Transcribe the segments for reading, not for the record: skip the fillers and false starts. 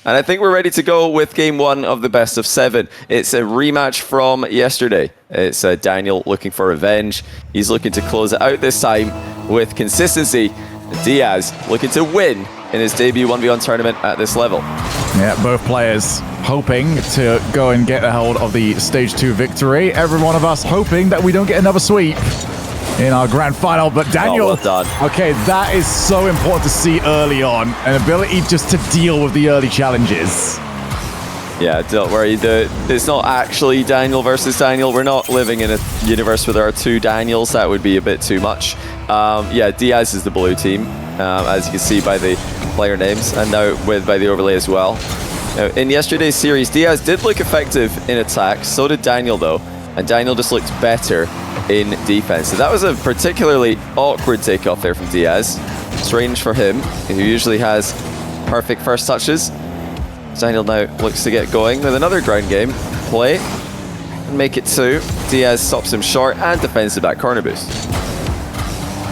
And I think we're ready to go with game one of the best of 7. It's a rematch from yesterday. It's Daniel looking for revenge. He's looking to close it out this time with consistency. Diaz looking to win in his debut 1v1 tournament at this level. Yeah, both players hoping to go and get a hold of the stage 2 victory. Every one of us hoping that we don't get another sweep in our grand final, but Daniel, well done. Okay, that is so important to see early on, an ability just to deal with the early challenges. Yeah, don't worry, it's not actually Daniel versus Daniel. We're not living in a universe where there are 2 Daniels. That would be a bit too much. Yeah, Diaz is the blue team, as you can see by the player names, and now by the overlay as well. In yesterday's series, Diaz did look effective in attack, so did Daniel though, and Daniel just looked better in defense. So that was a particularly awkward takeoff there from Diaz. Strange for him, who usually has perfect first touches. Daniel now looks to get going with another ground game play and make it 2. Diaz stops him short and defends the back corner boost.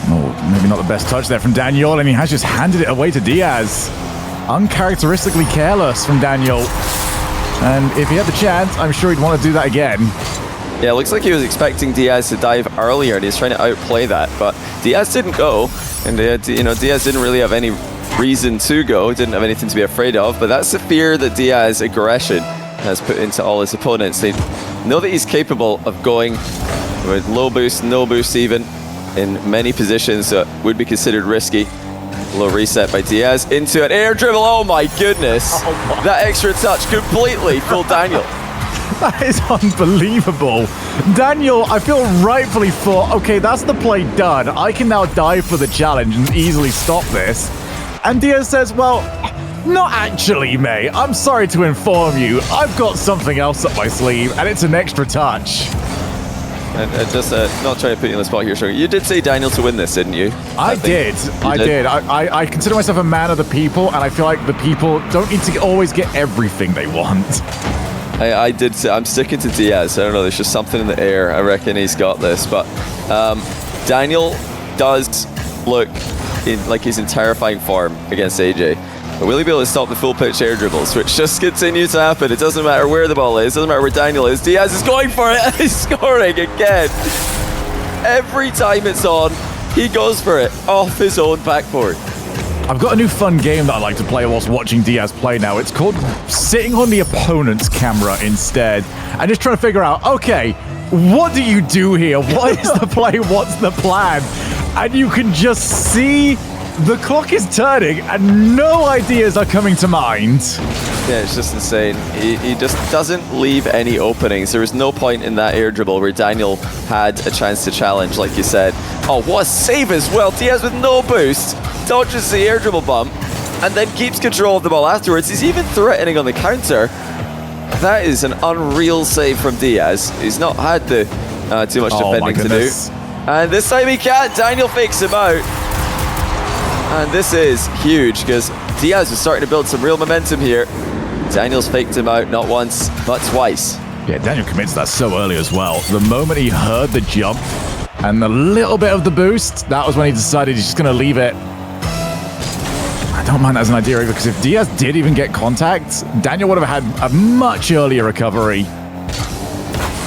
Oh, maybe not the best touch there from Daniel, and he has just handed it away to Diaz. Uncharacteristically careless from Daniel. And if he had the chance, I'm sure he'd want to do that again. Yeah, it looks like he was expecting Diaz to dive earlier, and he's trying to outplay that, but Diaz didn't go, and Diaz didn't really have any reason to go, didn't have anything to be afraid of, but that's the fear that Diaz aggression has put into all his opponents. They know that he's capable of going with low boost, no boost even, in many positions that would be considered risky. Low reset by Diaz into an air dribble. Oh my goodness. That extra touch completely fooled Daniel. That is unbelievable. Daniel, I feel rightfully thought, okay, that's the play done. I can now dive for the challenge and easily stop this. And Diaz says, well, not actually, mate. I'm sorry to inform you. I've got something else up my sleeve, and it's an extra touch. And just not trying to put you on the spot here, Sugar. You did say Daniel to win this, didn't you? I did. I consider myself a man of the people, and I feel like the people don't need to always get everything they want. I did say I'm sticking to Diaz. I don't know, there's just something in the air. I reckon he's got this. But Daniel does look like he's in terrifying form against AJ. But will he be able to stop the full pitch air dribbles, which just continue to happen? It doesn't matter where the ball is, doesn't matter where Daniel is. Diaz is going for it and he's scoring again. Every time it's on, he goes for it off his own backboard. I've got a new fun game that I like to play whilst watching Diaz play now. It's called sitting on the opponent's camera instead and just trying to figure out, okay, what do you do here? What is the play? What's the plan? And you can just see the clock is turning and no ideas are coming to mind. Yeah, it's just insane. He just doesn't leave any openings. There was no point in that air dribble where Daniel had a chance to challenge, like you said. Oh, what a save as well. Diaz with no boost, dodges the air dribble bump, and then keeps control of the ball afterwards. He's even threatening on the counter. That is an unreal save from Diaz. He's not had the too much defending to do. And this time he can't. Daniel fakes him out. And this is huge because Diaz is starting to build some real momentum here. Daniel's faked him out not once, but twice. Yeah, Daniel commits that so early as well. The moment he heard the jump and a little bit of the boost, that was when he decided he's just going to leave it. I don't mind that as an idea because if Diaz did even get contact, Daniel would have had a much earlier recovery.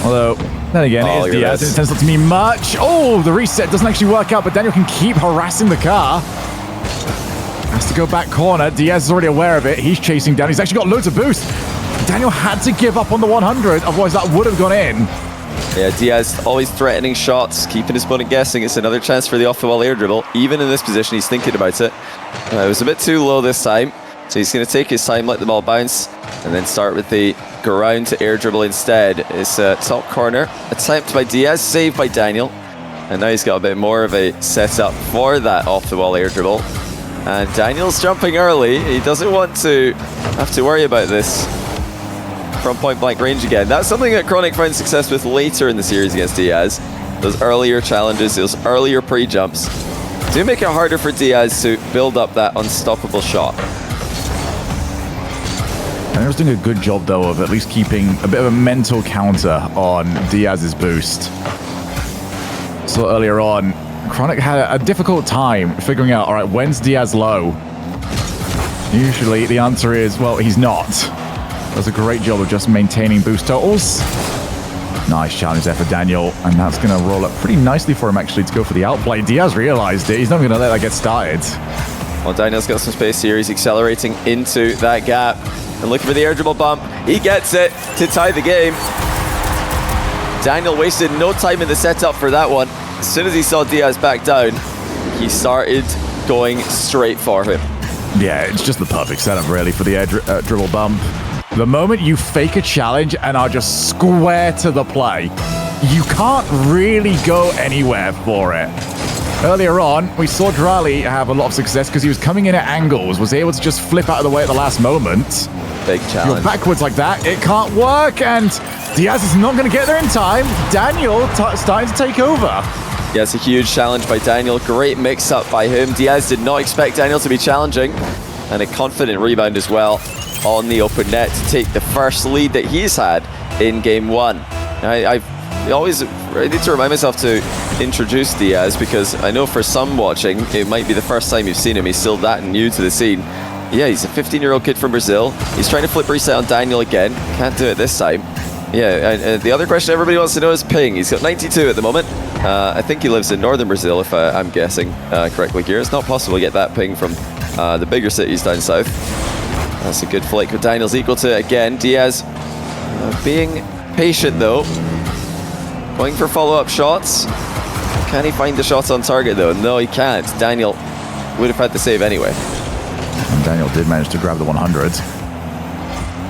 Although, then again, it is Diaz, and it tends not to mean much. Oh, the reset doesn't actually work out, but Daniel can keep harassing the car. Has to go back corner. Diaz is already aware of it. He's chasing down. He's actually got loads of boost. Daniel had to give up on the 100, otherwise that would have gone in. Yeah, Diaz always threatening shots, keeping his opponent guessing. It's another chance for the off-the-wall air dribble. Even in this position, he's thinking about it. It was a bit too low this time, so he's going to take his time, let the ball bounce, and then start with the ground to air dribble instead. It's top corner, attempt by Diaz, saved by Daniel. And now he's got a bit more of a setup for that off-the-wall air dribble. And Daniel's jumping early. He doesn't want to have to worry about this from point-blank range again. That's something that Chronic found success with later in the series against Diaz. Those earlier challenges, those earlier pre-jumps do make it harder for Diaz to build up that unstoppable shot. Daniel's doing a good job, though, of at least keeping a bit of a mental counter on Diaz's boost. So earlier on, Chronic had a difficult time figuring out, all right, when's Diaz low? Usually the answer is, well, he's not. Does a great job of just maintaining boost totals. Nice challenge there for Daniel, and that's going to roll up pretty nicely for him, actually, to go for the outplay. Diaz realized it. He's not going to let that get started. Well, Daniel's got some space here. He's accelerating into that gap and looking for the air dribble bump. He gets it to tie the game. Daniel wasted no time in the setup for that one. As soon as he saw Diaz back down, he started going straight for him. Yeah, it's just the perfect setup, really, for the air dribble bump. The moment you fake a challenge and are just square to the play, you can't really go anywhere for it. Earlier on, we saw Drali have a lot of success because he was coming in at angles, was able to just flip out of the way at the last moment. Big challenge. You're backwards like that, it can't work, and Diaz is not going to get there in time. Daniel starting to take over. Yeah, it's a huge challenge by Daniel. Great mix-up by him. Diaz did not expect Daniel to be challenging, and a confident rebound as well on the open net to take the first lead that he's had in game one. I need to remind myself to introduce Diaz, because I know for some watching, it might be the first time you've seen him. He's still that new to the scene. Yeah, he's a 15-year-old kid from Brazil. He's trying to flip reset on Daniel again. Can't do it this time. Yeah, and the other question everybody wants to know is ping. He's got 92 at the moment. I think he lives in northern Brazil, if I'm guessing correctly here. It's not possible to get that ping from the bigger cities down south. That's a good flick, but Daniel's equal to it again. Diaz being patient, though. Going for follow-up shots. Can he find the shots on target, though? No, he can't. Daniel would have had the save anyway. And Daniel did manage to grab the 100.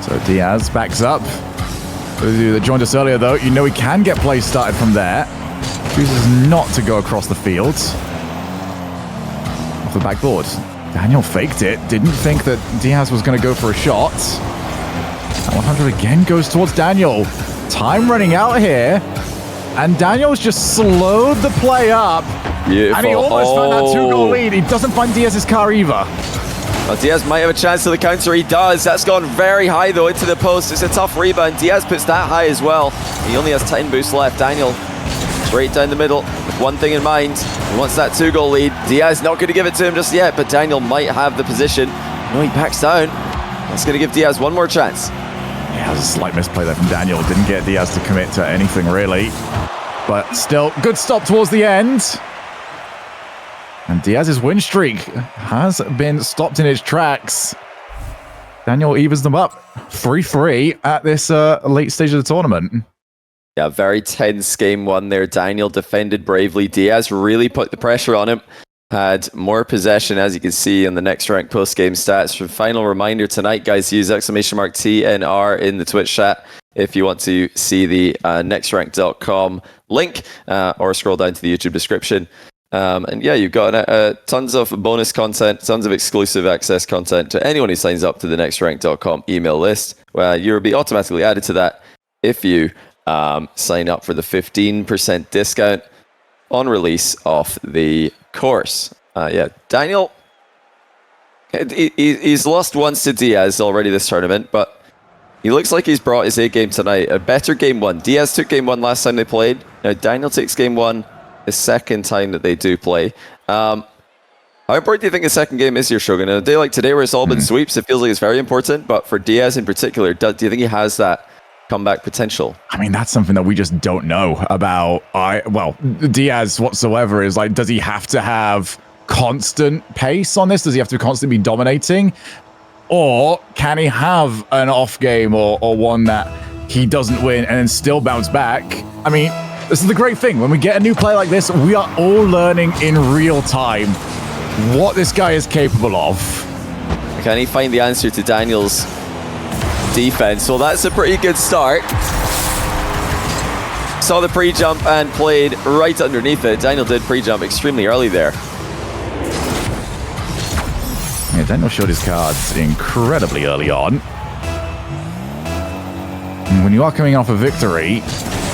So Diaz backs up. Those of you that joined us earlier, though, you know he can get plays started from there. Chooses not to go across the field. Off the backboard. Daniel faked it. Didn't think that Diaz was going to go for a shot. That 100 again goes towards Daniel. Time running out here. And Daniel's just slowed the play up. Beautiful. And he almost found that 2-goal lead. He doesn't find Diaz's car either. Well, Diaz might have a chance to the counter. He does. That's gone very high, though, into the post. It's a tough rebound. Diaz puts that high as well. He only has 10 boosts left. Daniel straight down the middle with one thing in mind. He wants that 2-goal lead. Diaz not going to give it to him just yet, but Daniel might have the position. No, he backs down. That's going to give Diaz one more chance. Yeah, it was a slight misplay there from Daniel. Didn't get Diaz to commit to anything, really. But still, good stop towards the end. And Diaz's win streak has been stopped in its tracks. Daniel evens them up 3-3 at this late stage of the tournament. Yeah, very tense game one there. Daniel defended bravely. Diaz really put the pressure on him. Had more possession, as you can see in the next rank post-game stats. For final reminder tonight, guys, use !TNR in the Twitch chat if you want to see the nextrank.com link, or scroll down to the YouTube description. And yeah, you've got tons of bonus content, tons of exclusive access content to anyone who signs up to the nextrank.com email list. You'll be automatically added to that if you sign up for the 15% discount on release of the course. Yeah, Daniel, he's lost once to Diaz already this tournament, but he looks like he's brought his A game tonight. A better game one. Diaz took game one last time they played. Now Daniel takes game one the second time that they do play. How important do you think the second game is here, Shogun? In a day like today where it's all been sweeps, it feels like it's very important, but for Diaz in particular, do you think he has that comeback potential? I mean, that's something that we just don't know about. Diaz whatsoever is like, does he have to have constant pace on this? Does he have to constantly be dominating? Or can he have an off game or one that he doesn't win and then still bounce back? I mean, this is the great thing. When we get a new player like this, we are all learning in real time what this guy is capable of. Can he find the answer to Daniel's defense? Well, that's a pretty good start. Saw the pre-jump and played right underneath it. Daniel did pre-jump extremely early there. Yeah, Daniel showed his cards incredibly early on. And when you are coming off a victory,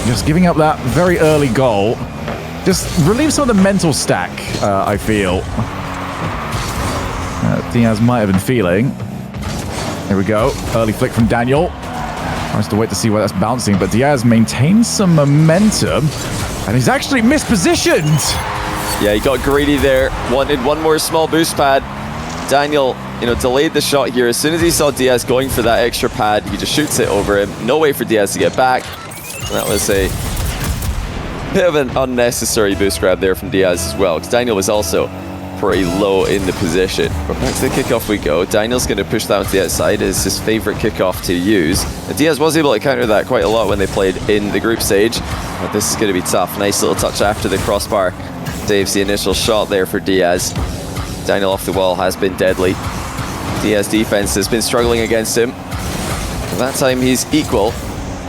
just giving up that very early goal just relieves some of the mental stack, I feel. Diaz might have been feeling. Here we go. Early flick from Daniel. Tries to wait to see where that's bouncing, but Diaz maintains some momentum, and he's actually mispositioned. Yeah, he got greedy there. Wanted one more small boost pad Daniel, delayed the shot here. As soon as he saw Diaz going for that extra pad, he just shoots it over him. No way for Diaz to get back. And that was a bit of an unnecessary boost grab there from Diaz as well, because Daniel was also pretty low in the position. But back to the kickoff we go. Daniel's going to push that to the outside. It's his favorite kickoff to use. And Diaz was able to counter that quite a lot when they played in the group stage. But this is going to be tough. Nice little touch after the crossbar. Saves the initial shot there for Diaz. Daniel off the wall has been deadly. Diaz defense has been struggling against him. But that time he's equal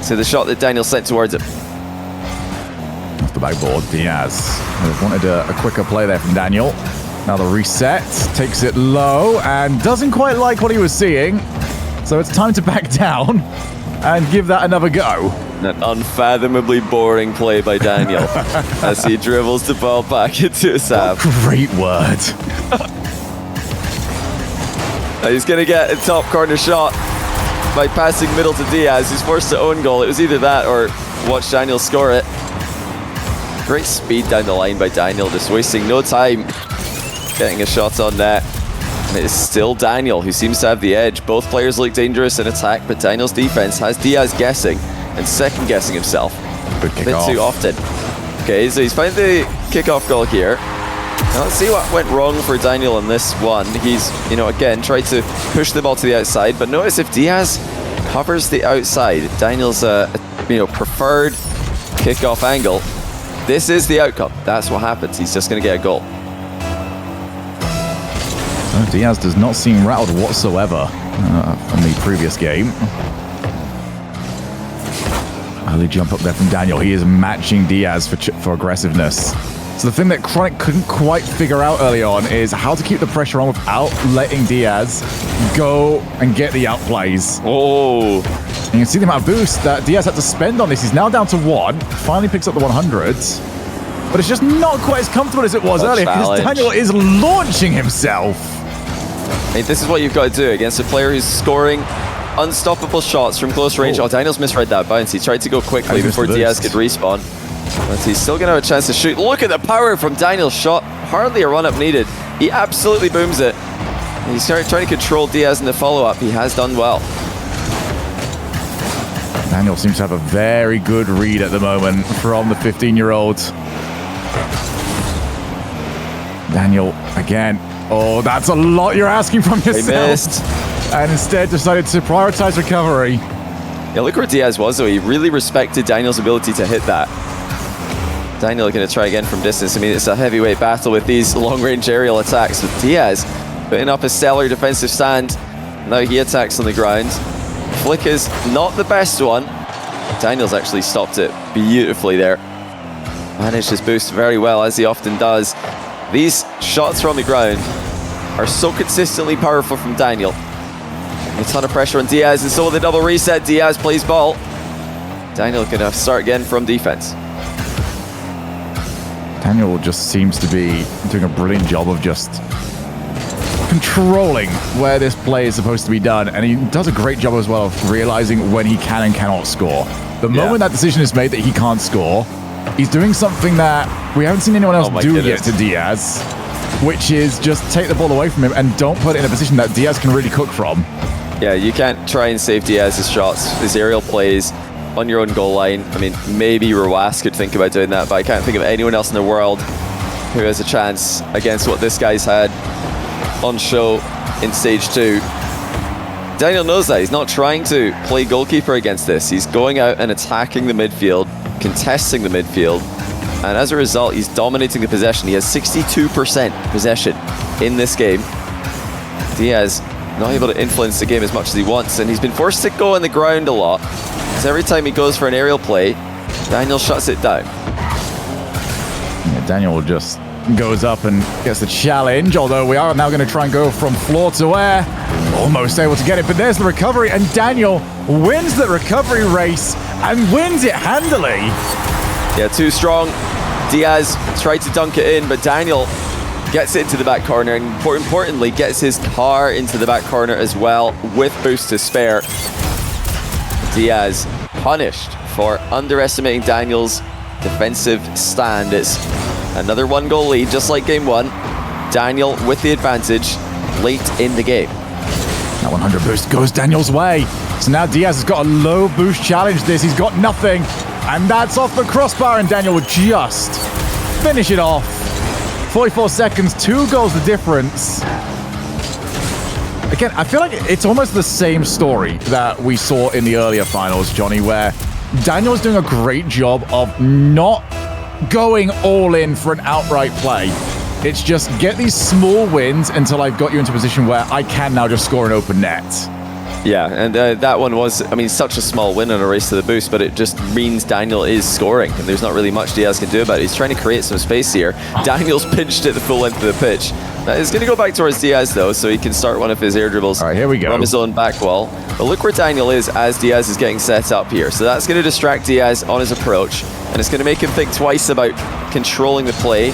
to the shot that Daniel sent towards him. Off the backboard, Diaz wanted a quicker play there from Daniel. Now the reset, takes it low and doesn't quite like what he was seeing. So it's time to back down and give that another go. An unfathomably boring play by Daniel as he dribbles the ball back into his half. Great word. He's going to get a top corner shot by passing middle to Diaz. He's forced to own goal. It was either that or watch Daniel score it. Great speed down the line by Daniel, just wasting no time getting a shot on net. And it is still Daniel who seems to have the edge. Both players look dangerous in attack, but Daniel's defense has Diaz guessing and second guessing himself a bit too often. Okay, so he's found the kickoff goal here. Now let's see what went wrong for Daniel in this one. He's, again, tried to push the ball to the outside, but notice if Diaz covers the outside, Daniel's preferred kickoff angle, this is the outcome. That's what happens. He's just going to get a goal. Oh, Diaz does not seem rattled whatsoever from the previous game. Early jump up there from Daniel. He is matching Diaz for aggressiveness. So the thing that Chronic couldn't quite figure out early on is how to keep the pressure on without letting Diaz go and get the outplays. Oh. And you can see the amount of boost that Diaz had to spend on this. He's now down to 1. Finally picks up the 100s. But it's just not quite as comfortable as it was earlier because Daniel is launching himself. I mean, this is what you've got to do against a player who's scoring unstoppable shots from close range. Oh, Daniel's misread that bounce. He tried to go quickly before Diaz could respawn. But he's still going to have a chance to shoot. Look at the power from Daniel's shot. Hardly a run-up needed. He absolutely booms it. He's trying to control Diaz in the follow-up. He has done well. Daniel seems to have a very good read at the moment from the 15-year-old. Daniel, again. Oh, that's a lot you're asking from yourself. He missed. And instead decided to prioritize recovery. Yeah, look where Diaz was, though. He really respected Daniel's ability to hit that. Daniel going to try again from distance. I mean, it's a heavyweight battle with these long-range aerial attacks. With Diaz putting up a stellar defensive stand. Now he attacks on the ground. Flick is not the best one. Daniel's actually stopped it beautifully there. Managed his boost very well, as he often does. These shots from the ground are so consistently powerful from Daniel. A ton of pressure on Diaz, and so with the double reset, Diaz plays ball. Daniel can start again from defense. Daniel just seems to be doing a brilliant job of just controlling where this play is supposed to be done, and he does a great job as well of realizing when he can and cannot score. The moment that decision is made that he can't score, he's doing something that we haven't seen anyone else do yet to Diaz, which is just take the ball away from him and don't put it in a position that Diaz can really cook from. Yeah, you can't try and save Diaz's shots, his aerial plays on your own goal line. I mean, maybe Rawas could think about doing that, but I can't think of anyone else in the world who has a chance against what this guy's had on show in stage 2. Daniel knows that. He's not trying to play goalkeeper against this. He's going out and attacking the midfield, contesting the midfield, and as a result, he's dominating the possession. He has 62% possession in this game. Diaz not able to influence the game as much as he wants, and he's been forced to go on the ground a lot. So every time he goes for an aerial play, Daniel shuts it down. Yeah, Daniel just goes up and gets the challenge, although we are now going to try and go from floor to air. Almost able to get it, but there's the recovery, and Daniel wins the recovery race and wins it handily. Yeah, too strong. Diaz tried to dunk it in, but Daniel gets it into the back corner, and more importantly, gets his car into the back corner as well with boost to spare. Diaz punished for underestimating Daniel's defensive stand. It's another 1-goal lead, just like game 1. Daniel with the advantage. late in the game. That 100 boost goes Daniel's way. So now Diaz has got a low boost challenge this. He's got nothing. And that's off the crossbar, and Daniel would just finish it off. 44 seconds, 2 goals the difference. Again, I feel like it's almost the same story that we saw in the earlier finals, Johnny, where Daniel's doing a great job of not going all in for an outright play. It's just get these small wins until I've got you into a position where I can now just score an open net. Yeah, and that one was, I mean, such a small win on a race to the boost, but it just means Daniel is scoring, and there's not really much Diaz can do about it. He's trying to create some space here. Daniel's pinched it the full length of the pitch. It's going to go back towards Diaz, though, so he can start one of his air dribbles. All right, here we go. From his own back wall. But look where Daniel is as Diaz is getting set up here. So that's going to distract Diaz on his approach, and it's going to make him think twice about controlling the play.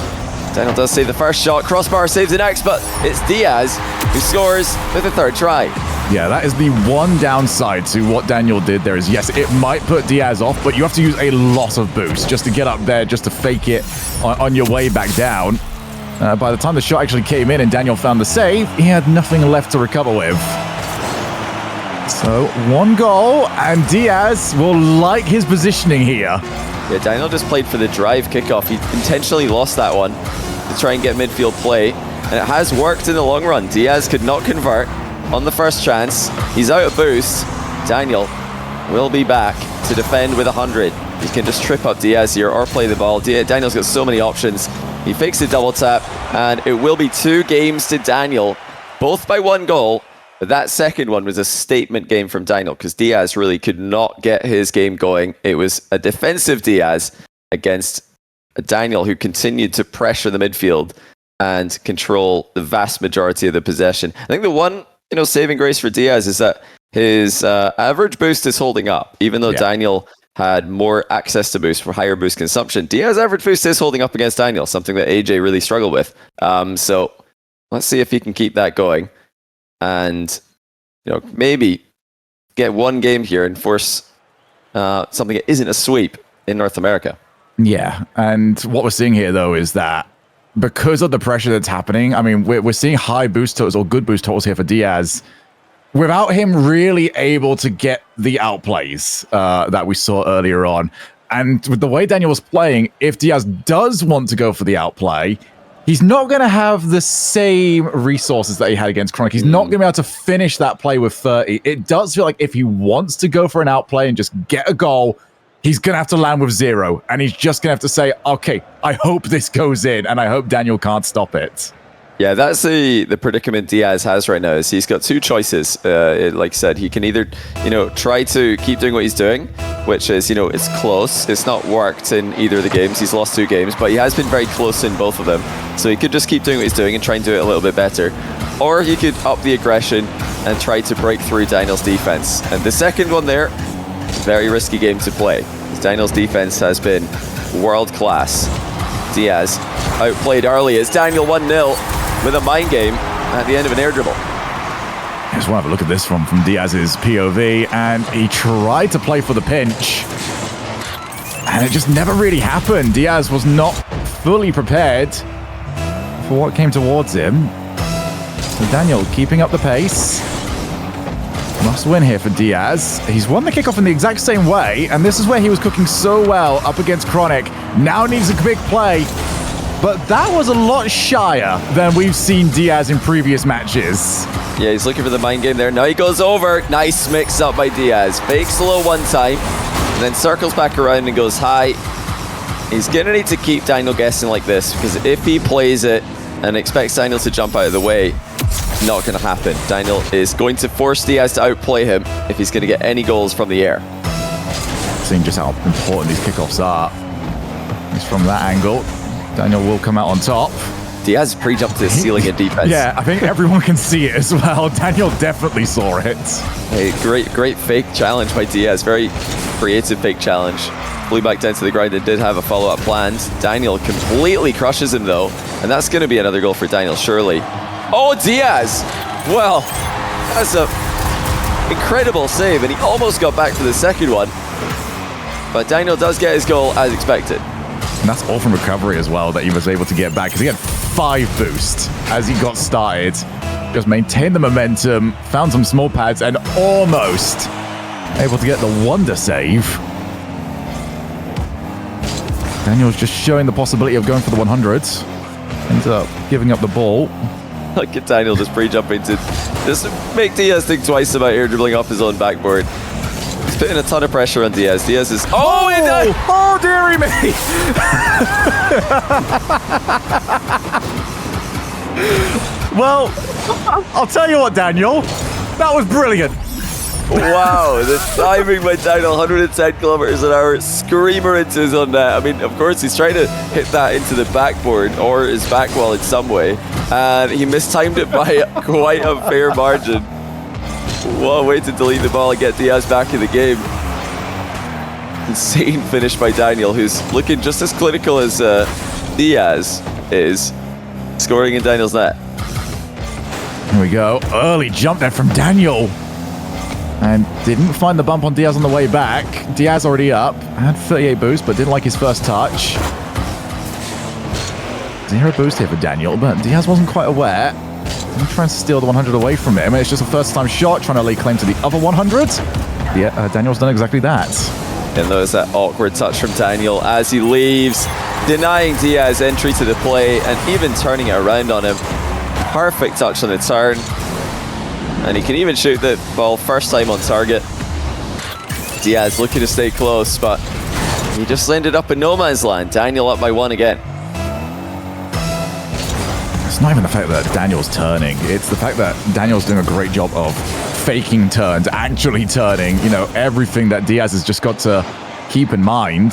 Daniel does save the first shot. Crossbar saves the next, but it's Diaz who scores with the third try. Yeah, that is the one downside to what Daniel did there is, yes, it might put Diaz off, but you have to use a lot of boost just to get up there, just to fake it on your way back down. By the time the shot actually came in and Daniel found the save, he had nothing left to recover with. So, 1 goal, and Diaz will like his positioning here. Yeah, Daniel just played for the drive kickoff. He intentionally lost that one to try and get midfield play, and it has worked in the long run. Diaz could not convert on the first chance. He's out of boost. Daniel will be back to defend with 100. He can just trip up Diaz here or play the ball. Daniel's got so many options. He fakes a double tap, and it will be 2 games to Daniel, both by 1 goal. But that second one was a statement game from Daniel because Diaz really could not get his game going. It was a defensive Diaz against a Daniel who continued to pressure the midfield and control the vast majority of the possession. I think the one saving grace for Diaz is that his average boost is holding up, even though Daniel had more access to boost for higher boost consumption. Diaz's average boost is holding up against Daniel, something that AJ really struggled with. So let's see if he can keep that going. And maybe get 1 game here and force something that isn't a sweep in North America. Yeah, and what we're seeing here, though, is that because of the pressure that's happening, I mean, we're seeing high boost totals or good boost totals here for Diaz without him really able to get the outplays that we saw earlier on. And with the way Daniel was playing, if Diaz does want to go for the outplay, he's not going to have the same resources that he had against Chronic. He's not going to be able to finish that play with 30. It does feel like if he wants to go for an outplay and just get a goal, he's going to have to land with 0. And he's just going to have to say, okay, I hope this goes in, and I hope Daniel can't stop it. Yeah, that's the predicament Diaz has right now. Is he's got 2 choices. Like I said, he can either, try to keep doing what he's doing, which is, it's close. It's not worked in either of the games. He's lost 2 games, but he has been very close in both of them. So he could just keep doing what he's doing and try and do it a little bit better. Or he could up the aggression and try to break through Daniel's defense. And the second one there, very risky game to play. Daniel's defense has been world class. Diaz outplayed early as Daniel 1-0 with a mind game at the end of an air dribble. I just want to have a look at this from Diaz's POV, and he tried to play for the pinch, and it just never really happened. Diaz was not fully prepared for what came towards him. So Daniel keeping up the pace. Must win here for Diaz. He's won the kickoff in the exact same way, and this is where he was cooking so well up against Chronic. Now needs a big play, but that was a lot shyer than we've seen Diaz in previous matches. Yeah, he's looking for the mind game there. Now he goes over. Nice mix up by Diaz. Fakes low 1 time, and then circles back around and goes high. He's going to need to keep Daniel guessing like this, because if he plays it and expects Daniel to jump out of the way, not going to happen. Daniel is going to force Diaz to outplay him if he's going to get any goals from the air. Seeing just how important these kickoffs are. Just from that angle, Daniel will come out on top. Diaz pre-jumped to the ceiling in defense. Yeah, I think everyone can see it as well. Daniel definitely saw it. Hey, great fake challenge by Diaz. Very creative fake challenge. Flew back down to the ground and did have a follow-up planned. Daniel completely crushes him though, and that's going to be another goal for Daniel, surely. Oh, Diaz! Well, that's a incredible save, and he almost got back for the second one. But Daniel does get his goal as expected. And that's all from recovery as well that he was able to get back, because he had 5 boosts as he got started. just maintained the momentum, found some small pads, and almost able to get the wonder save. Daniel's just showing the possibility of going for the 100s. Ends up giving up the ball. Look at Daniel just pre-jumping to just make Diaz think twice about air dribbling off his own backboard. He's putting a ton of pressure on Diaz. Diaz is... Oh, it does! Oh, dearie me! Well, I'll tell you what, Daniel. That was brilliant. Wow, the timing by Daniel, 110 kilometers an hour, screamer into his own net. I mean, of course, he's trying to hit that into the backboard or his back wall in some way, and he mistimed it by quite a fair margin. What a way to delete the ball and get Diaz back in the game. Insane finish by Daniel, who's looking just as clinical as Diaz is, scoring in Daniel's net. Here we go. Early jump there from Daniel. And didn't find the bump on Diaz on the way back. Diaz already up. Had 38 boost, but didn't like his first touch. 0 boost here for Daniel, but Diaz wasn't quite aware. Didn't try and steal the 100 away from him. It's just a first-time shot, trying to lay claim to the other 100. Yeah, Daniel's done exactly that. And there's that awkward touch from Daniel as he leaves, denying Diaz entry to the play and even turning it around on him. Perfect touch on the turn. And he can even shoot the ball first time on target. Diaz looking to stay close, but he just ended up in no man's land. Daniel up by 1 again. It's not even the fact that Daniel's turning. It's the fact that Daniel's doing a great job of faking turns, actually turning. You know, everything that Diaz has just got to keep in mind.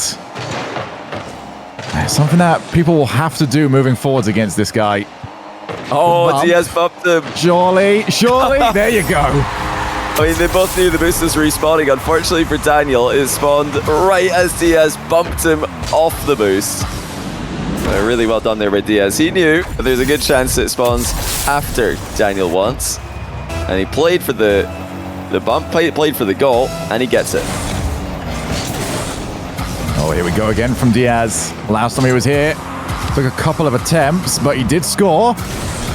Something that people will have to do moving forwards against this guy. Oh, Diaz bumped him. Surely, there you go. I mean, they both knew the boost was respawning. Unfortunately for Daniel, it spawned right as Diaz bumped him off the boost. Really well done there by Diaz. He knew there's a good chance it spawns after Daniel once. And he played for the bump, played for the goal, and he gets it. Oh, here we go again from Diaz. Last time he was here, took a couple of attempts, but he did score.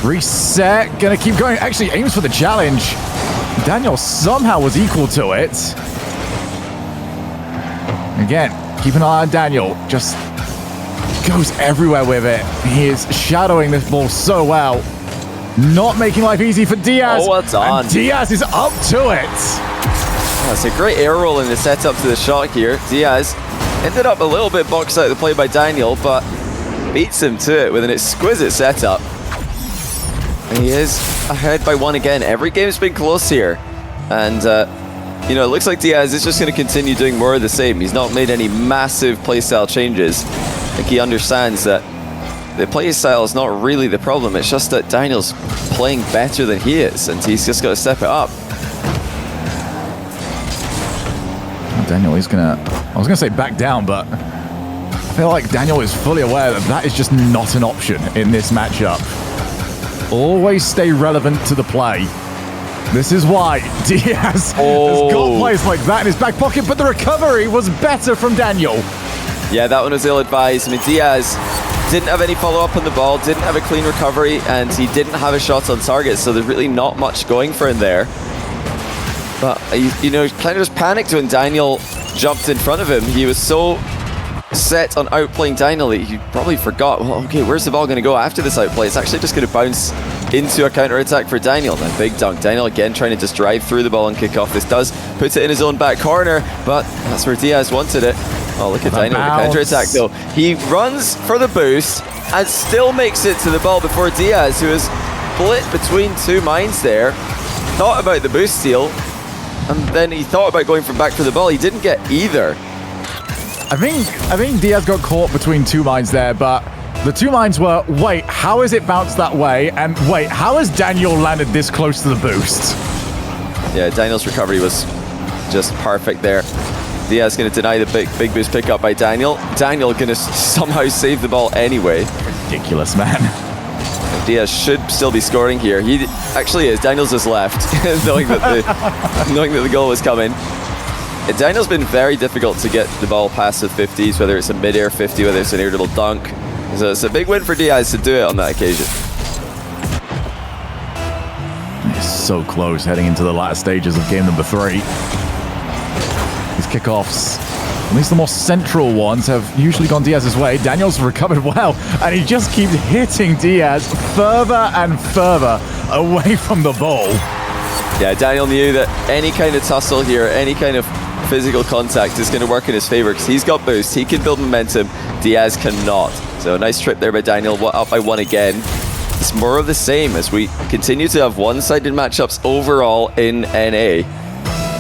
Reset, gonna keep going. Actually aims for the challenge. Daniel somehow was equal to it. Again, keep an eye on Daniel. Just goes everywhere with it. He is shadowing this ball so well. Not making life easy for Diaz. Oh, well done. And Diaz is up to it. Oh, it's a great air roll in the setup to the shot here. Diaz ended up a little bit boxed out of the play by Daniel, but beats him to it with an exquisite setup. He is ahead by 1 again. Every game's been close here. And, you know, it looks like Diaz is just going to continue doing more of the same. He's not made any massive playstyle changes. I think he understands that the playstyle is not really the problem. It's just that Daniel's playing better than he is, and he's just got to step it up. Daniel is going to... I was going to say back down, but I feel like Daniel is fully aware that that is just not an option in this matchup. Always stay relevant to the play. This is why Diaz has got plays like that in his back pocket, but the recovery was better from Daniel. Yeah, that one was ill-advised. I mean, Diaz didn't have any follow-up on the ball, didn't have a clean recovery, and he didn't have a shot on target, so there's really not much going for him there. But, you know, he kind of just panicked when Daniel jumped in front of him. He was so set on outplaying Daniel, he probably forgot, well, okay, where's the ball going to go after this outplay? It's actually just going to bounce into a counter-attack for Daniel. And big dunk. Daniel again trying to just drive through the ball and kick off. This does put it in his own back corner, but that's where Diaz wanted it. Oh, look at Daniel with the counter-attack though. He runs for the boost and still makes it to the ball before Diaz, who is split between two minds there. Thought about the boost steal, and then he thought about going from back for the ball. He didn't get either. I think Diaz got caught between two minds there, but the two minds were, wait, how is it bounced that way? And wait, how has Daniel landed this close to the boost? Yeah, Daniel's recovery was just perfect there. Diaz going to deny the big boost pickup by Daniel. Daniel going to somehow save the ball anyway. Ridiculous, man. Diaz should still be scoring here. He actually is. Daniel's just left, knowing that the goal was coming. Daniel's been very difficult to get the ball past with 50s, whether it's a mid-air 50, whether it's an air dribble dunk. So it's a big win for Diaz to do it on that occasion. so close heading into the latter stages of game number 3. These kickoffs, at least the more central ones, have usually gone Diaz's way. Daniel's recovered well, and he just keeps hitting Diaz further and further away from the ball. Yeah, Daniel knew that any kind of tussle here, any kind of physical contact is going to work in his favor because he's got boost, he can build momentum, Diaz cannot. So nice trip there by Daniel, up by 1 again. It's more of the same as we continue to have one-sided matchups overall in NA.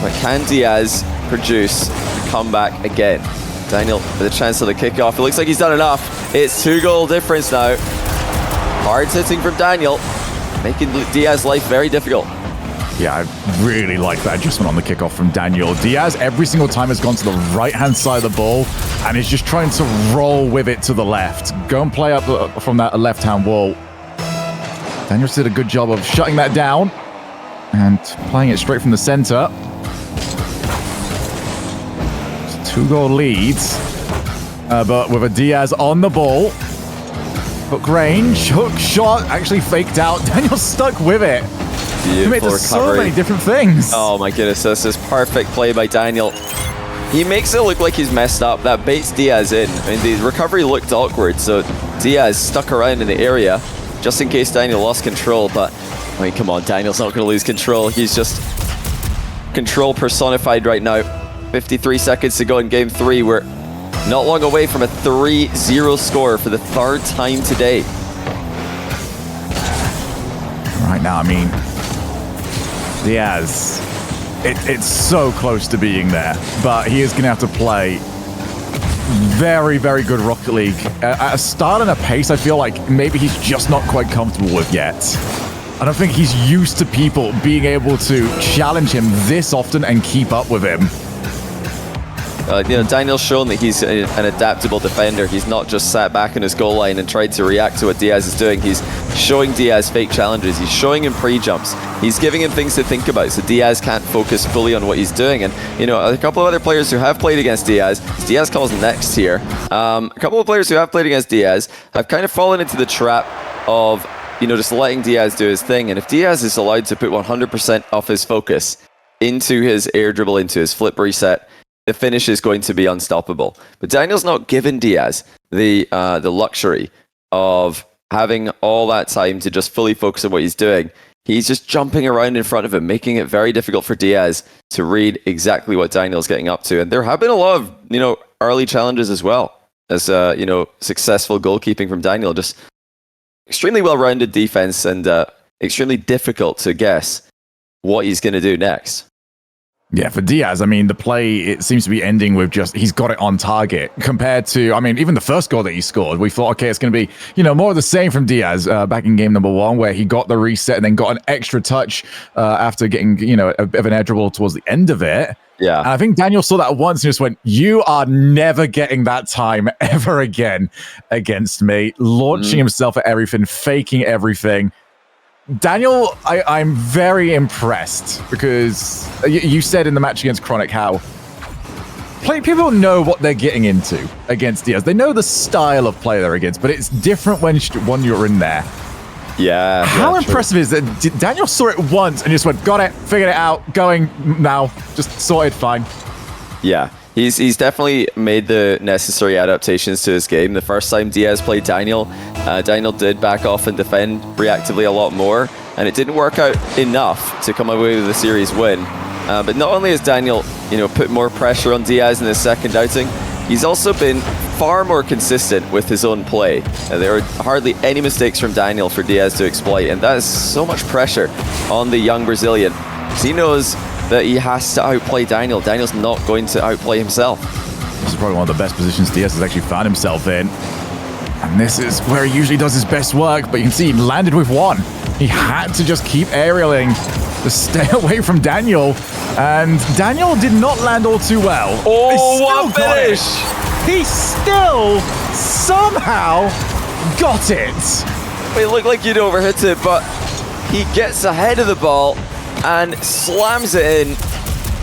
But can Diaz produce a comeback again? Daniel with a chance to the kickoff. It looks like he's done enough. It's 2-goal difference now. Hard hitting from Daniel, making Diaz's life very difficult. Yeah, I really like that adjustment on the kickoff from Daniel. Diaz every single time has gone to the right-hand side of the ball and is just trying to roll with it to the left. Go and play up from that left-hand wall. Daniel did a good job of shutting that down and playing it straight from the center. 2-goal leads, but with a Diaz on the ball. Hook range, hook shot, actually faked out. Daniel stuck with it. Beautiful he made recovery. So many different things. Oh my goodness, this is perfect play by Daniel. He makes it look like he's messed up. That baits Diaz in. I mean, the recovery looked awkward, so Diaz stuck around in the area just in case Daniel lost control. But, I mean, come on, Daniel's not going to lose control. He's just control personified right now. 53 seconds to go in game 3. We're not long away from a 3-0 score for the 3rd time today. Right now, I mean, Diaz, it's so close to being there, but he is going to have to play very, very good Rocket League at a start and a pace I feel like maybe he's just not quite comfortable with yet. I don't think he's used to people being able to challenge him this often and keep up with him. Daniel's shown that he's an adaptable defender. He's not just sat back in his goal line and tried to react to what Diaz is doing. He's showing Diaz fake challenges. He's showing him pre-jumps. He's giving him things to think about, so Diaz can't focus fully on what he's doing. And, a couple of other players who have played against Diaz, Diaz calls next here. A couple of players who have played against Diaz have kind of fallen into the trap of, just letting Diaz do his thing. And if Diaz is allowed to put 100% of his focus into his air dribble, into his flip reset, the finish is going to be unstoppable. But Daniel's not given Diaz the luxury of having all that time to just fully focus on what he's doing. He's just jumping around in front of him, making it very difficult for Diaz to read exactly what Daniel's getting up to. And there have been a lot of, early challenges as well as, successful goalkeeping from Daniel. Just extremely well-rounded defense and extremely difficult to guess what he's going to do next. Yeah, for Diaz, I mean, the play, it seems to be ending with just, he's got it on target compared to, even the first goal that he scored, we thought, okay, it's going to be, more of the same from Diaz back in game number 1, where he got the reset and then got an extra touch after getting, a bit of an air dribble towards the end of it. Yeah. And I think Daniel saw that once and just went, you are never getting that time ever again against me. Launching himself at everything, faking everything. Daniel, I'm very impressed because you said in the match against Chronic how people know what they're getting into against Diaz. They know the style of play they're against, but it's different when you're in there. Yeah. How impressive is that? Daniel saw it once and just went, got it, figured it out, going now, just sorted, fine. Yeah. He's definitely made the necessary adaptations to his game. The first time Diaz played Daniel, Daniel did back off and defend reactively a lot more, and it didn't work out enough to come away with the series win. But not only has Daniel, put more pressure on Diaz in his second outing, he's also been far more consistent with his own play. There are hardly any mistakes from Daniel for Diaz to exploit, and that is so much pressure on the young Brazilian, because he knows that he has to outplay Daniel. Daniel's not going to outplay himself. This is probably one of the best positions Diaz has actually found himself in. And this is where he usually does his best work, but you can see he landed with one. He had to just keep aerialing to stay away from Daniel. And Daniel did not land all too well. Oh, what a finish! He still somehow got it. It looked like you'd overhit it, but he gets ahead of the ball and slams it in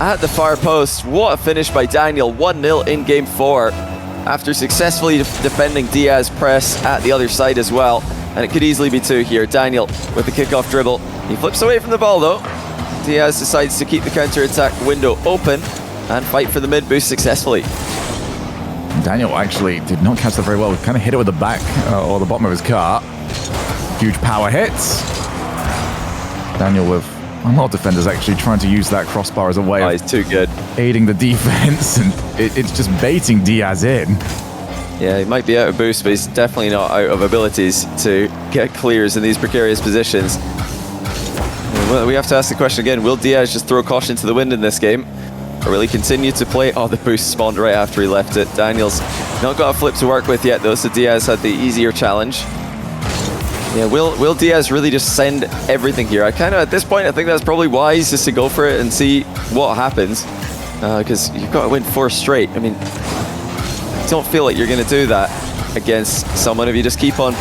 at the far post. What a finish by Daniel. 1-0 in game 4 after successfully defending Diaz press at the other side as well. And it could easily be 2 here. Daniel with the kickoff dribble He flips away from the ball though. Diaz decides to keep the counter-attack window open and fight for the mid boost successfully. Daniel actually did not catch that very well. Kind of hit it with the back or the bottom of his car. Huge power hits. Daniel with a lot of defenders actually trying to use that crossbar as a way he's too good. Aiding the defense, and it's just baiting Diaz in. Yeah, he might be out of boost, but he's definitely not out of abilities to get clears in these precarious positions. We have to ask the question again, will Diaz just throw caution to the wind in this game? Or will he continue to play? Oh, the boost spawned right after he left it. Daniel's not got a flip to work with yet though, so Diaz had the easier challenge. Yeah, will Diaz really just send everything here? At this point, I think that's probably wise just to go for it and see what happens. Because you've got to win 4 straight. I mean, I don't feel like you're going to do that against someone if you just keep on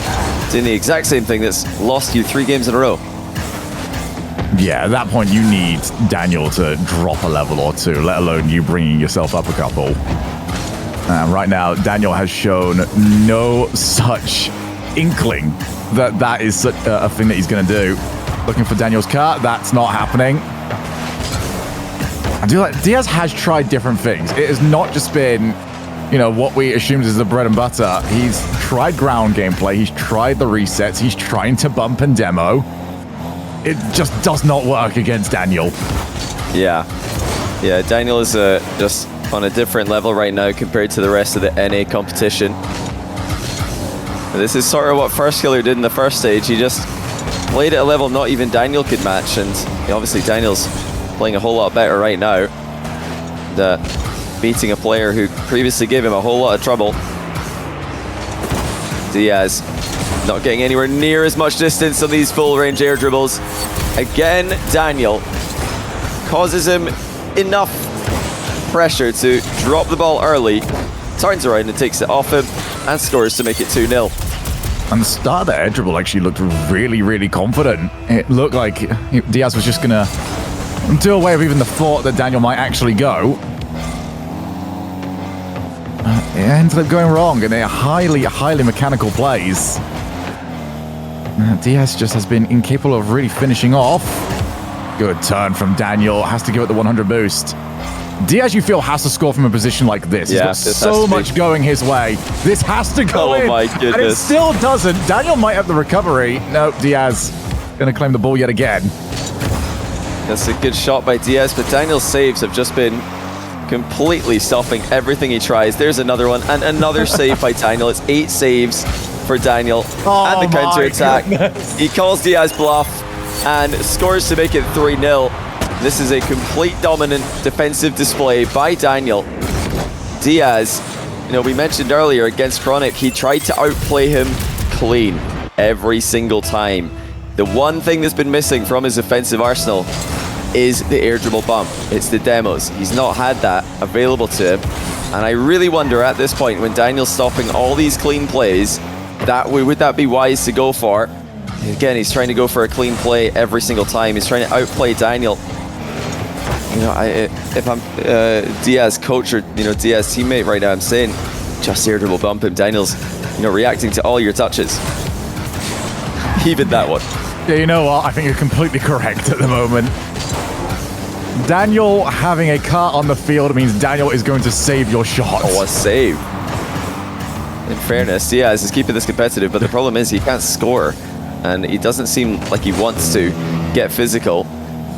doing the exact same thing that's lost you 3 games in a row. Yeah, at that point, you need Daniel to drop a level or 2, let alone you bringing yourself up a couple. Right now, Daniel has shown no such inkling that is such a thing that he's going to do. Looking for Daniel's car, that's not happening. I do like Diaz has tried different things. It has not just been, you know, what we assumed is the bread and butter. He's tried ground gameplay, he's tried the resets, he's trying to bump and demo. It just does not work against Daniel. Yeah, Daniel is just on a different level right now compared to the rest of the NA competition. This is sort of what First Killer did in the first stage. He just played at a level not even Daniel could match, and obviously Daniel's playing a whole lot better right now. Beating a player who previously gave him a whole lot of trouble. Diaz not getting anywhere near as much distance on these full range air dribbles. Again, Daniel causes him enough pressure to drop the ball early, turns around and takes it off him, and scores to make it 2-0. And the start of the air dribble actually looked really, really confident. It looked like Diaz was just going to do away with even the thought that Daniel might actually go. It ended up going wrong, and they're highly mechanical plays. Diaz just has been incapable of really finishing off. Good turn from Daniel. Has to give it the 100 boost. Diaz, you feel, has to score from a position like this. He's got so much going his way. This has to go in. Oh my goodness. And it still doesn't. Daniel might have the recovery. No, Diaz going to claim the ball yet again. That's a good shot by Diaz, but Daniel's saves have just been completely stopping everything he tries. There's another one, and another save by Daniel. It's 8 saves for Daniel. And the counter-attack. He calls Diaz bluff and scores to make it 3-0. This is a complete dominant defensive display by Daniel. Diaz, we mentioned earlier against Chronic, he tried to outplay him clean every single time. The one thing that's been missing from his offensive arsenal is the air dribble bump. It's the demos. He's not had that available to him. And I really wonder at this point, when Daniel's stopping all these clean plays, would that be wise to go for? Again, he's trying to go for a clean play every single time. He's trying to outplay Daniel. If I'm Diaz coach or Diaz teammate right now, I'm saying just air dribble bump him. Daniel's reacting to all your touches, even that one. Yeah, you know what? I think you're completely correct at the moment. Daniel having a car on the field means Daniel is going to save your shot. Oh, a save! In fairness, Diaz is keeping this competitive, but the problem is he can't score, and he doesn't seem like he wants to get physical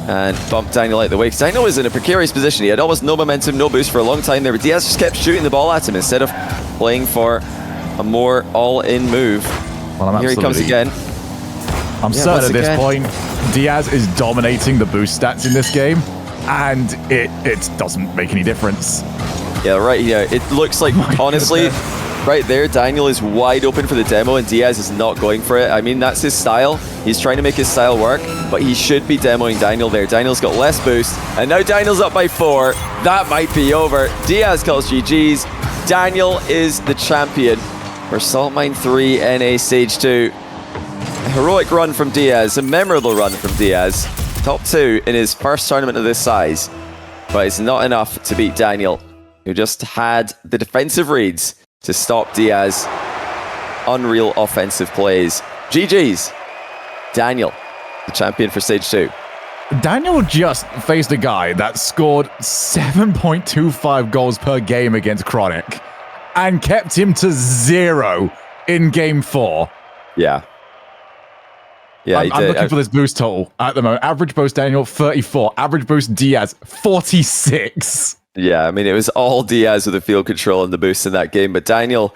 and bump Daniel out the way, because Daniel was in a precarious position. He had almost no momentum, no boost for a long time there, but Diaz just kept shooting the ball at him instead of playing for a more all-in move. Well, here he comes again. I'm certain at this point, Diaz is dominating the boost stats in this game, and it doesn't make any difference. Yeah, right. Yeah, it looks like, honestly, right there, Daniel is wide open for the demo, and Diaz is not going for it. I mean, that's his style. He's trying to make his style work, but he should be demoing Daniel there. Daniel's got less boost, and now Daniel's up by 4. That might be over. Diaz calls GG's. Daniel is the champion for Salt Mine 3 NA Stage 2. A heroic run from Diaz, a memorable run from Diaz. Top 2 in his first tournament of this size, but it's not enough to beat Daniel, who just had the defensive reads to stop Diaz. Unreal offensive plays. GG's. Daniel the champion for stage 2. Daniel just faced a guy that scored 7.25 goals per game against Chronic and kept him to 0 in game 4. Yeah. Yeah, I'm looking for this boost total at the moment. Average boost Daniel, 34. Average boost Diaz, 46. Yeah, I mean, it was all Diaz with the field control and the boost in that game. But Daniel,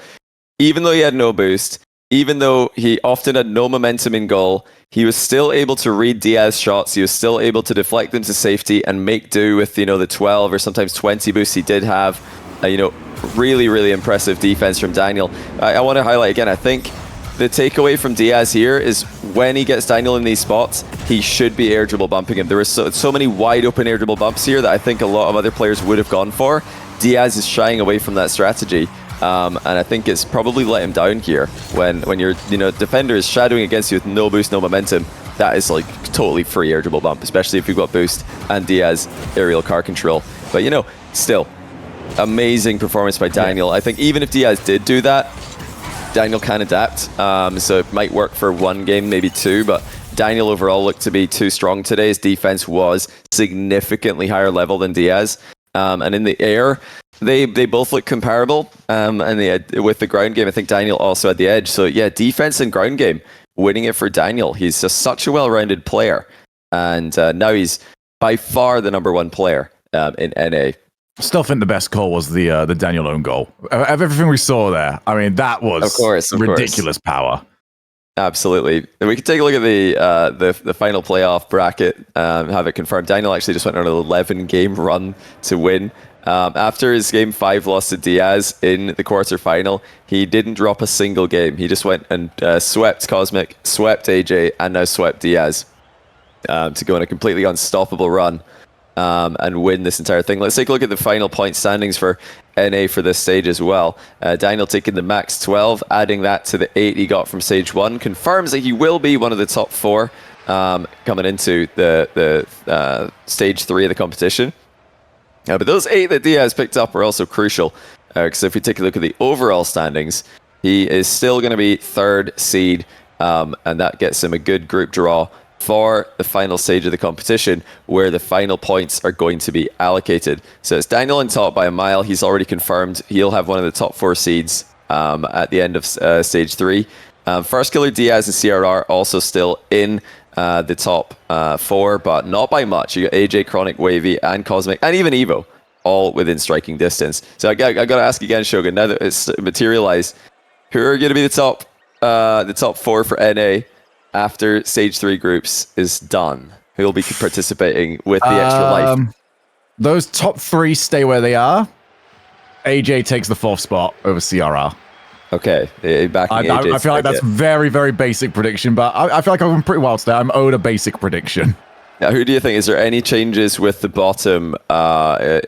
even though he had no boost, even though he often had no momentum in goal, he was still able to read Diaz shots. He was still able to deflect them to safety and make do with, the 12 or sometimes 20 boosts he did have. Really, really impressive defense from Daniel. I want to highlight again, I think the takeaway from Diaz here is when he gets Daniel in these spots, he should be air dribble bumping him. There were so many wide open air dribble bumps here that I think a lot of other players would have gone for. Diaz is shying away from that strategy. And I think it's probably let him down here when your defender is shadowing against you with no boost, no momentum. That is like totally free air dribble bump, especially if you've got boost and Diaz aerial car control. But still, amazing performance by Daniel. I think even if Diaz did do that, Daniel can adapt. So it might work for one game, maybe two, but Daniel overall looked to be too strong today. His defense was significantly higher level than Diaz. And in the air, they both look comparable. And with the ground game, I think Daniel also had the edge. So yeah, defense and ground game, winning it for Daniel. He's just such a well-rounded player. And now he's by far the number 1 player in NA. Still think the best call was the Daniel own goal. Of everything we saw there, I mean, that was of ridiculous power. Absolutely. And we can take a look at the final playoff bracket, have it confirmed. Daniel actually just went on an 11-game run to win. After his game 5 loss to Diaz in the quarterfinal, he didn't drop a single game. He just went and swept Cosmic, swept AJ, and now swept Diaz to go on a completely unstoppable run and win this entire thing. Let's take a look at the final point standings for NA for this stage as well. Daniel taking the max 12, adding that to the 8 he got from stage 1, confirms that he will be one of the top 4 coming into the stage 3 of the competition. But those 8 that Diaz picked up are also crucial, because if we take a look at the overall standings, he is still going to be 3rd seed, and that gets him a good group draw for the final stage of the competition, where the final points are going to be allocated. So it's Daniel on top by a mile. He's already confirmed he'll have one of the top 4 seeds at the end of stage 3. First Killer, Diaz, and CRR also still in the top 4, but not by much. You got AJ, Chronic, Wavy, and Cosmic, and even Evo, all within striking distance. So I got to ask again, Shogun, now that it's materialized, who are going to be the top 4 for NA after stage 3 groups is done? Who will be participating with the extra life? Those top 3 stay where they are. AJ takes the 4th spot over CRR. Okay, I feel like that's very, very basic prediction, but I feel like I'm pretty well today. I'm owed a basic prediction. Now, who do you think? Is there any changes with the bottom? 5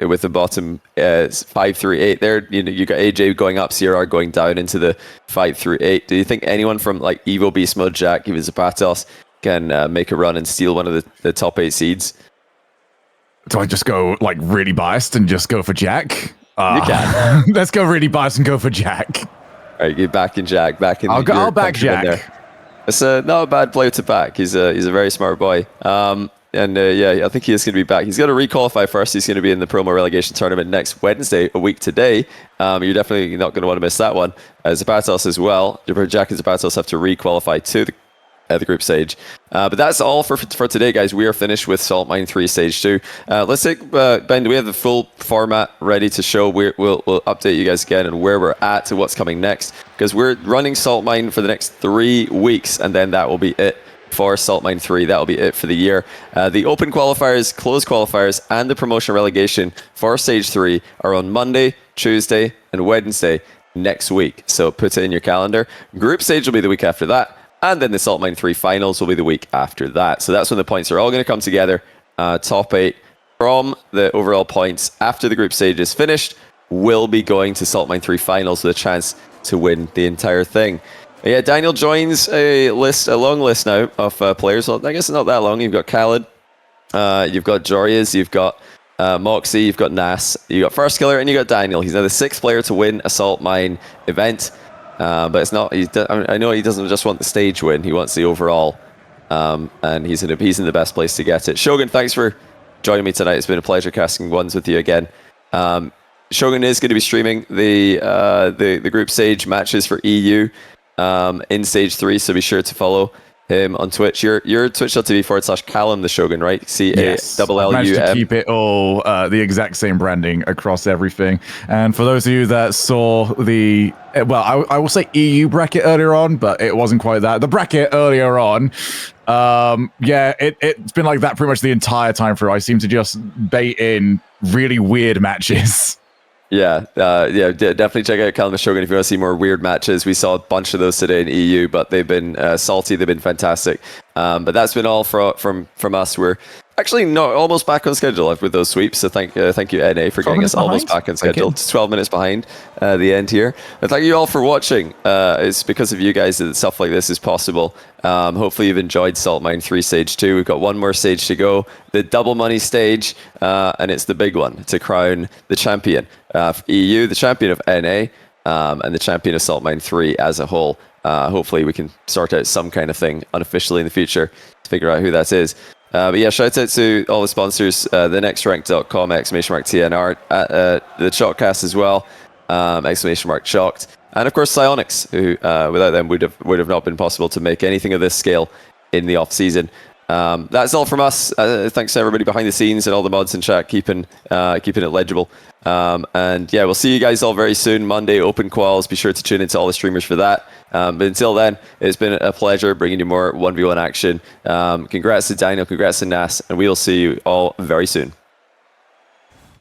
through 8 there? You got AJ going up, CRR going down into the 5 through 8. Do you think anyone from like Evo, Beast Mode, Jack, even Zapatos can make a run and steal one of the top 8 seeds? Do I just go like really biased and just go for Jack? You can. Let's go really biased and go for Jack. All right, get back in Jack. I'll back Jack. It's not a bad player to back. He's a very smart boy. Yeah, I think he is going to be back. He's got to requalify first. He's going to be in the promo relegation tournament next Wednesday, a week today. You're definitely not going to want to miss that one. Zapatos as well. Jack and Zapatos have to requalify to the group stage. But that's all for today, guys. We are finished with Salt Mine 3 Stage 2. Let's take, Ben, do we have the full format ready to show? We'll update you guys again on where we're at to what's coming next, because we're running Salt Mine for the next 3 weeks, and then that will be it for Salt Mine 3. That will be it for the year. The open qualifiers, closed qualifiers, and the promotion relegation for Stage 3 are on Monday, Tuesday, and Wednesday next week. So put it in your calendar. Group stage will be the week after that. And then the Salt Mine 3 finals will be the week after that. So that's when the points are all going to come together. Top 8 from the overall points after the group stage is finished will be going to Salt Mine 3 finals with a chance to win the entire thing. Yeah, Daniel joins a long list now of players. Well, I guess it's not that long. You've got Khaled, you've got Jorias, you've got Moxie, you've got Nas, you've got First Killer, and you've got Daniel. He's now the 6th player to win a Salt Mine event. But it's not. I know he doesn't just want the stage win. He wants the overall and he's in the best place to get it. Shogun, thanks for joining me tonight. It's been a pleasure casting ones with you again. Shogun is going to be streaming the group stage matches for EU in stage 3, so be sure to follow him on Twitch. You're twitch.tv/Callum the Shogun, right? Yes, I've CALLUM. managed to keep it all the exact same branding across everything. And for those of you that saw the, well, I will say EU bracket earlier on, but it wasn't quite that. The bracket earlier on, yeah, it's been like that pretty much the entire time through. I seem to just bait in really weird matches. Yeah, definitely check out Callum the Shogun if you want to see more weird matches. We saw a bunch of those today in EU, but they've been salty. They've been fantastic. But that's been all from us. We're actually not almost back on schedule with those sweeps. So thank you, NA, for getting us almost back on schedule. It's 12 minutes behind the end here. And thank you all for watching. It's because of you guys that stuff like this is possible. Hopefully you've enjoyed Salt Mine 3 Stage 2. We've got one more stage to go, the double money stage, and it's the big one to crown the champion of EU, the champion of NA, and the champion of Salt Mine 3 as a whole. Hopefully we can sort out some kind of thing unofficially in the future to figure out who that is. But yeah, shout out to all the sponsors, thenextrank.com, !TNR, the Shockcast as well, !Shocked, and of course Psionics, who without them would have not been possible to make anything of this scale in the off season. That's all from us. Thanks to everybody behind the scenes and all the mods in chat keeping it legible. And yeah, we'll see you guys all very soon. Monday, open quals. Be sure to tune into all the streamers for that. But until then, it's been a pleasure bringing you more 1v1 action. Congrats to Daniel, congrats to Nas, and we will see you all very soon.